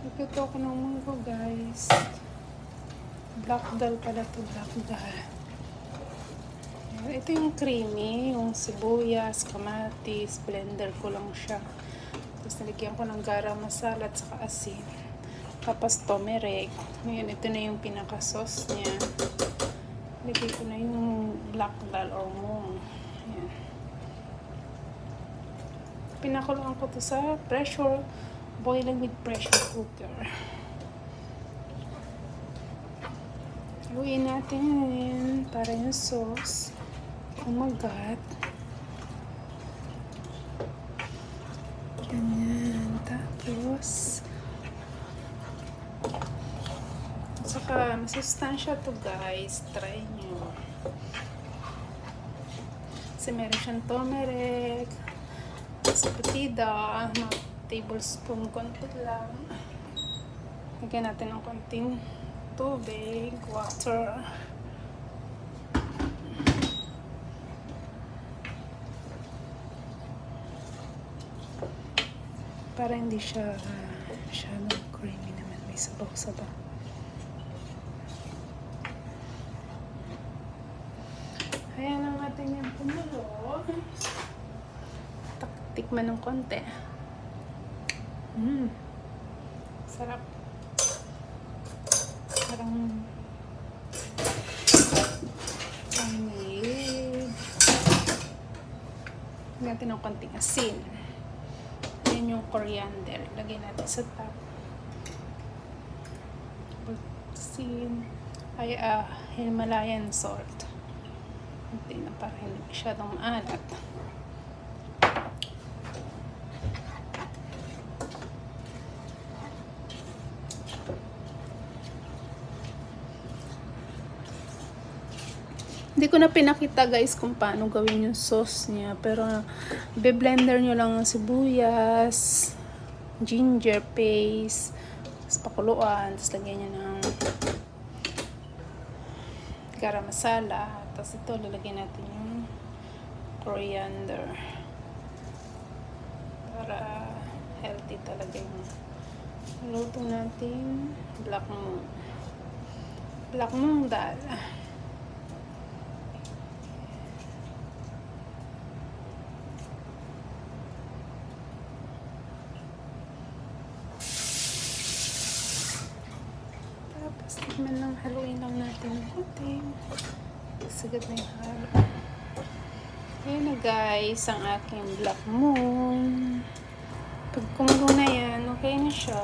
Nagluto ako ng munggo, guys. Black dal pala to, black dal. Ito yung creamy, yung sibuyas, kamatis, blender ko lang siya. Tapos nalagyan ko ng garam masala at saka asin. Tapos turmeric. Ngayon, ito na yung pinaka-sauce niya. Lagay ko na yung black dal or mung. Ayan. Pinakuloan ko to sa boiling with pressure cooker. Haluin natin para yung sauce umagat. Ganyan. Tapos saka masustansya to, guys. Try nyo. Kasi meron siyang turmeric, sapatida, mga tablespoon konti lang. Lagyan natin ng konting tubig, water. Para hindi siya masyadong creamy naman. May sabaw-sabaw. Ayan ang ating yung pumulo. Tikman ng konti. Sarap. Parang pamig. Lagyan natin ng konting asin. Ayan yung coriander. Lagyan natin sa top. Asin. Ay, Himalayan salt. Hindi na para hindi masyadong maalat. Hindi ko na pinakita, guys, kung paano gawin yung sauce niya. Pero, be-blender nyo lang ng sibuyas, ginger paste, tapos pakuluan, tapos lagyan nyo ng garam masala. Tapos ito, lalagyan natin yung coriander. Para healthy talaga yung luto natin. Black mung dal. Tikman lang, haluin lang natin ng konti. Sagad na yung halo. Ayan na, guys, ang aking black moon. Pag kumulo na yan, okay na siya.